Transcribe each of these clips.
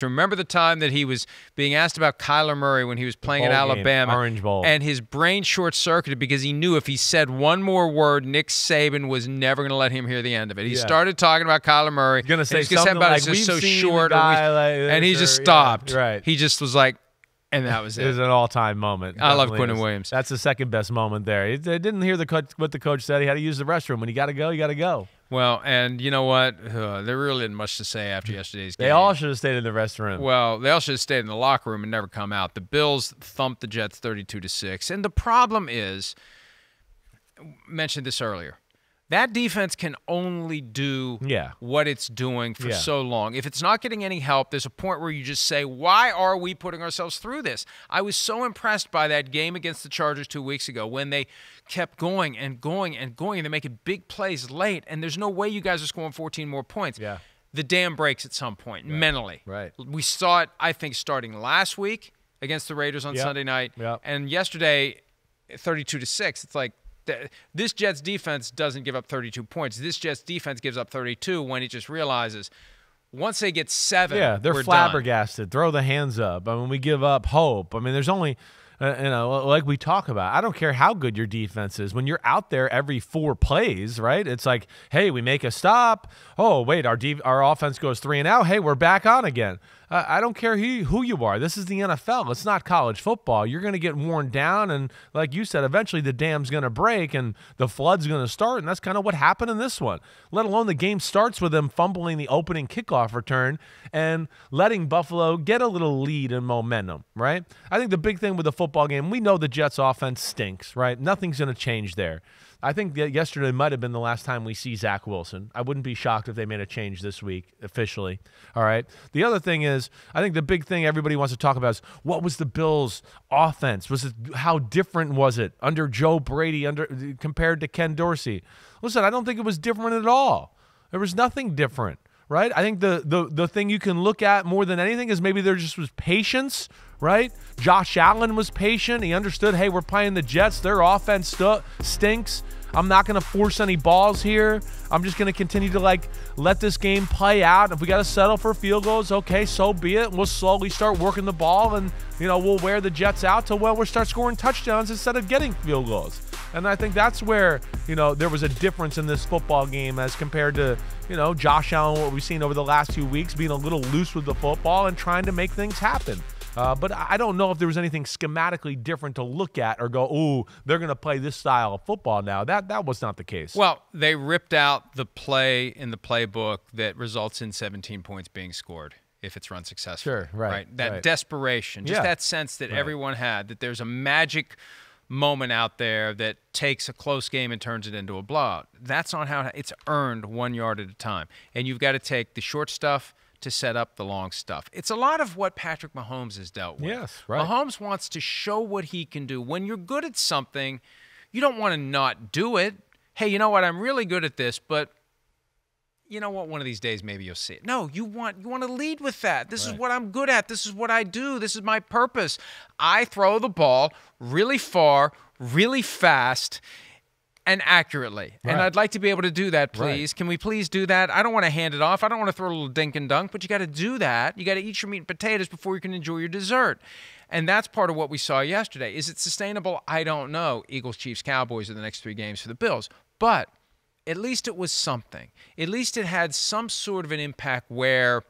Remember the time that he was being asked about Kyler Murray when he was playing at Alabama, Orange Bowl, and his brain short-circuited because he knew if he said one more word, Nick Saban was never going to let him hear the end of it. He started talking about Kyler Murray. He's going to say something like, "We've so seen short," and he just stopped. Right. He just was like, and that was it. It was an all-time moment. I love Quinnen Williams. That's the second best moment there. He didn't hear what the coach said. He had to use the restroom. When you got to go, you got to go. Well, and you know what? There really isn't much to say after yesterday's game. They all should have stayed in the restroom. Well, they all should have stayed in the locker room and never come out. The Bills thumped the Jets 32-6. And the problem is, mentioned this earlier, that defense can only do what it's doing for so long. If it's not getting any help, there's a point where you just say, why are we putting ourselves through this? I was so impressed by that game against the Chargers 2 weeks ago when they kept going and going and going, and they're making big plays late, and there's no way you guys are scoring 14 more points. Yeah. The dam breaks at some point, mentally. Right. We saw it, I think, starting last week against the Raiders on Sunday night, and yesterday, 32-6. It's like, this Jets defense doesn't give up 32 points. This Jets defense gives up 32 when it just realizes once they get 7, they're we're flabbergasted. done. Throw the hands up. I mean, we give up hope. I mean, there's only, like we talk about, I don't care how good your defense is. When you're out there every 4 plays, right? It's like, hey, we make a stop. Oh, wait, our offense goes 3 and out. Hey, we're back on again. I don't care who you are. This is the NFL. It's not college football. You're going to get worn down, and like you said, eventually the dam's going to break and the flood's going to start, and that's kind of what happened in this one. Let alone the game starts with them fumbling the opening kickoff return and letting Buffalo get a little lead and momentum, right? I think the big thing with the football game, we know the Jets' offense stinks, right? Nothing's going to change there. I think that yesterday might have been the last time we see Zach Wilson. I wouldn't be shocked if they made a change this week officially. All right. The other thing is, I think the big thing everybody wants to talk about is what was the Bills' offense? How different was it under Joe Brady compared to Ken Dorsey? Listen, I don't think it was different at all. There was nothing different. Right? I think the thing you can look at more than anything is maybe there just was patience, right? Josh Allen was patient. He understood, hey, we're playing the Jets. Their offense stinks. I'm not going to force any balls here. I'm just going to continue to, let this game play out. If we got to settle for field goals, okay, so be it. We'll slowly start working the ball, and, we'll wear the Jets out till, we'll start scoring touchdowns instead of getting field goals. And I think that's where, there was a difference in this football game as compared to, Josh Allen, what we've seen over the last 2 weeks, being a little loose with the football and trying to make things happen. But I don't know if there was anything schematically different to look at or go, ooh, they're going to play this style of football now. That was not the case. Well, they ripped out the play in the playbook that results in 17 points being scored if it's run successfully. Sure, right. That desperation, just that sense that everyone had, that there's a magic moment out there that takes a close game and turns it into a blowout. That's not how it's earned 1 yard at a time. And you've got to take the short stuff to set up the long stuff. It's a lot of what Patrick Mahomes has dealt with. Yes, right. Mahomes wants to show what he can do. When you're good at something, you don't want to not do it. Hey, you know what? I'm really good at this, but you know what? One of these days, maybe you'll see it. No, you want to lead with that. This is what I'm good at. This is what I do. This is my purpose. I throw the ball really far, really fast, and accurately. Right. And I'd like to be able to do that, please. Right. Can we please do that? I don't want to hand it off. I don't want to throw a little dink and dunk, but you got to do that. You got to eat your meat and potatoes before you can enjoy your dessert. And that's part of what we saw yesterday. Is it sustainable? I don't know. Eagles, Chiefs, Cowboys are the next 3 games for the Bills. But at least it was something. At least it had some sort of an impact where,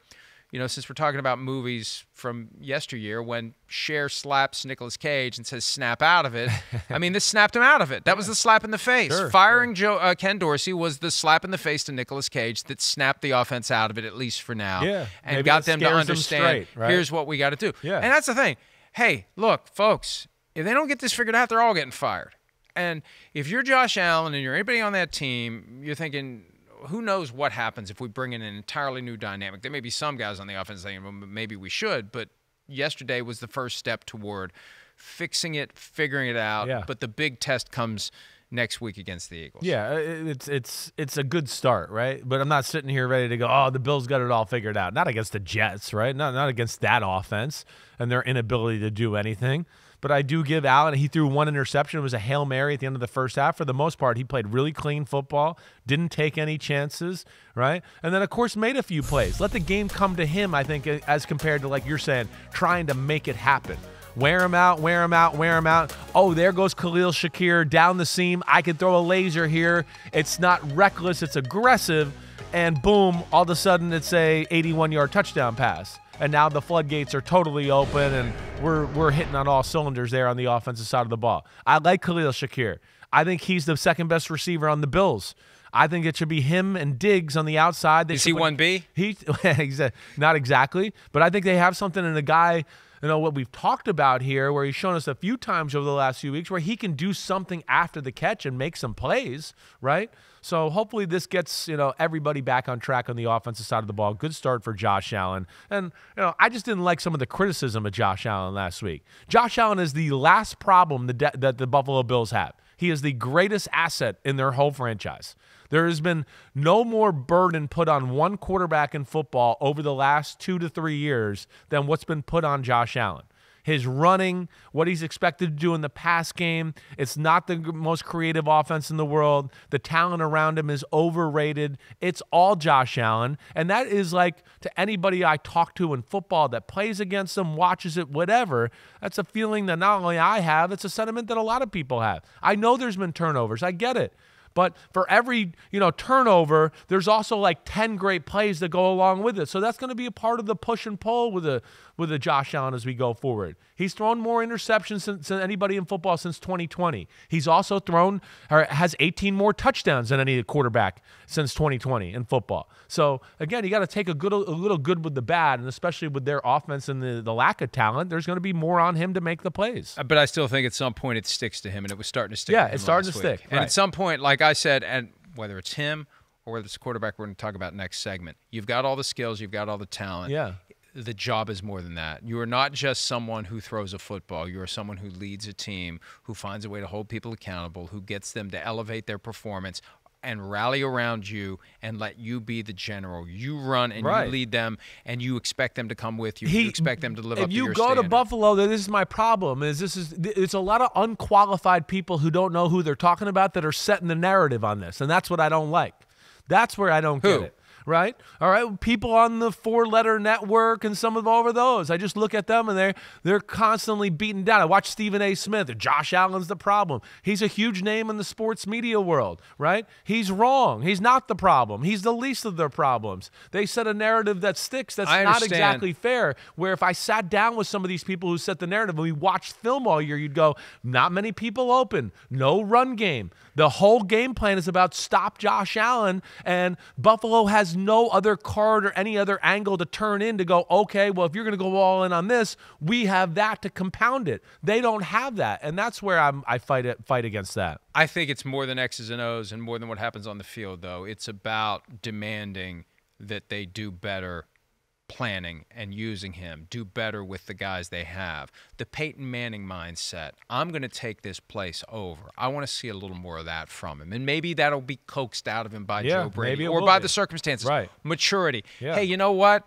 since we're talking about movies from yesteryear, when Cher slaps Nicolas Cage and says, snap out of it, I mean, this snapped him out of it. That was the slap in the face. Sure, Firing Ken Dorsey was the slap in the face to Nicolas Cage that snapped the offense out of it, at least for now, and got them to understand, here's what we got to do. Yeah. And that's the thing. Hey, look, folks, if they don't get this figured out, they're all getting fired. And if you're Josh Allen and you're anybody on that team, you're thinking, who knows what happens if we bring in an entirely new dynamic. There may be some guys on the offense saying, well, maybe we should, but yesterday was the first step toward fixing it, figuring it out. Yeah. But the big test comes next week against the Eagles. Yeah, it's a good start, right? But I'm not sitting here ready to go, oh, the Bills got it all figured out. Not against the Jets, right? Not against that offense and their inability to do anything. but I do give Allen. He threw one interception. It was a Hail Mary at the end of the first half. For the most part, he played really clean football, didn't take any chances, right? And then, of course, made a few plays. Let the game come to him, I think, as compared to, like you're saying, trying to make it happen. Wear him out, wear him out, wear him out. Oh, there goes Khalil Shakir down the seam. I can throw a laser here. It's not reckless. It's aggressive. And boom, all of a sudden it's a 81-yard touchdown pass. And now the floodgates are totally open, and we're hitting on all cylinders there on the offensive side of the ball. I like Khalil Shakir. I think he's the second best receiver on the Bills. I think it should be him and Diggs on the outside. Is he 1B? Not exactly, but I think they have something in a guy, what we've talked about here, where he's shown us a few times over the last few weeks where he can do something after the catch and make some plays, right? So hopefully this gets, everybody back on track on the offensive side of the ball. Good start for Josh Allen. And, I just didn't like some of the criticism of Josh Allen last week. Josh Allen is the last problem that the Buffalo Bills have. He is the greatest asset in their whole franchise. There has been no more burden put on one quarterback in football over the last 2 to 3 years than what's been put on Josh Allen. His running, what he's expected to do in the pass game, it's not the most creative offense in the world. The talent around him is overrated. It's all Josh Allen. And that is like, to anybody I talk to in football that plays against him, watches it, whatever, that's a feeling that not only I have, it's a sentiment that a lot of people have. I know there's been turnovers. I get it. But for every, turnover, there's also like 10 great plays that go along with it. So that's going to be a part of the push and pull with a Josh Allen as we go forward. He's thrown more interceptions than anybody in football since 2020. He's also has 18 more touchdowns than any quarterback since 2020 in football. So again, you got to take a little good with the bad, and especially with their offense and the lack of talent, there's going to be more on him to make the plays. But I still think at some point it sticks to him, and it was starting to stick. Yeah, to him it's starting to last week. stick. And right. at some point, like I said, and whether it's him or whether it's a quarterback we're going to talk about next segment, you've got all the skills, you've got all the talent. Yeah. The job is more than that. You are not just someone who throws a football. You are someone who leads a team, who finds a way to hold people accountable, who gets them to elevate their performance and rally around you and let you be the general. You run and you lead them, and you expect them to come with you. You expect them to live up to your standard. If you go to Buffalo, this is my problem. It's a lot of unqualified people who don't know who they're talking about that are setting the narrative on this, and that's what I don't like. That's where I don't get it. Right? All right. People on the 4-letter network and some of over those. I just look at them and they're constantly beaten down. I watch Stephen A. Smith. Josh Allen's the problem. He's a huge name in the sports media world, right? He's wrong. He's not the problem. He's the least of their problems. They set a narrative that sticks that's not exactly fair, where if I sat down with some of these people who set the narrative and we watched film all year, you'd go, not many people open, no run game. The whole game plan is about stop Josh Allen, and Buffalo has no other card or any other angle to turn in to go, okay, well, if you're going to go all in on this, we have that to compound it. They don't have that, and that's where I fight against that. I think it's more than X's and O's and more than what happens on the field, though. It's about demanding that they do better planning and using him, do better with the guys they have. The Peyton Manning mindset, I'm going to take this place over. I want to see a little more of that from him. And maybe that'll be coaxed out of him by Joe Brady or by the circumstances. Right. Maturity. Yeah. Hey, you know what?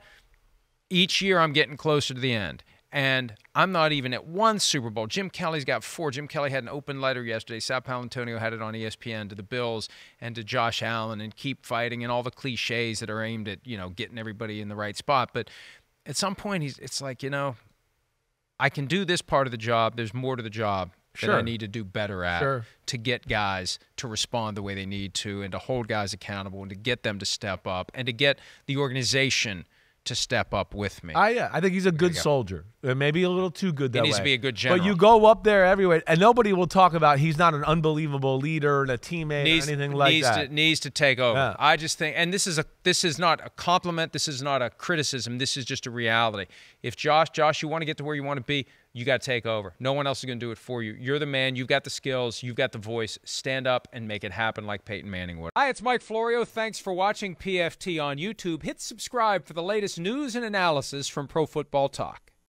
Each year I'm getting closer to the end. And I'm not even at one Super Bowl. Jim Kelly's got 4. Jim Kelly had an open letter yesterday. Sal Paolantonio had it on ESPN to the Bills and to Josh Allen and keep fighting and all the cliches that are aimed at, getting everybody in the right spot. But at some point, it's like, I can do this part of the job. There's more to the job that I need to do better at to get guys to respond the way they need to and to hold guys accountable and to get them to step up and to get the organization to step up with me. I think he's a good soldier. Maybe a little too good that way. He needs to be a good general. But you go up there everywhere, and nobody will talk about he's not an unbelievable leader and a teammate or anything like that. Needs to take over. Yeah. I just think, and this is not a compliment. This is not a criticism. This is just a reality. If Josh, you want to get to where you want to be, you got to take over. No one else is going to do it for you. You're the man. You've got the skills. You've got the voice. Stand up and make it happen like Peyton Manning would. Hi, it's Mike Florio. Thanks for watching PFT on YouTube. Hit subscribe for the latest news and analysis from Pro Football Talk.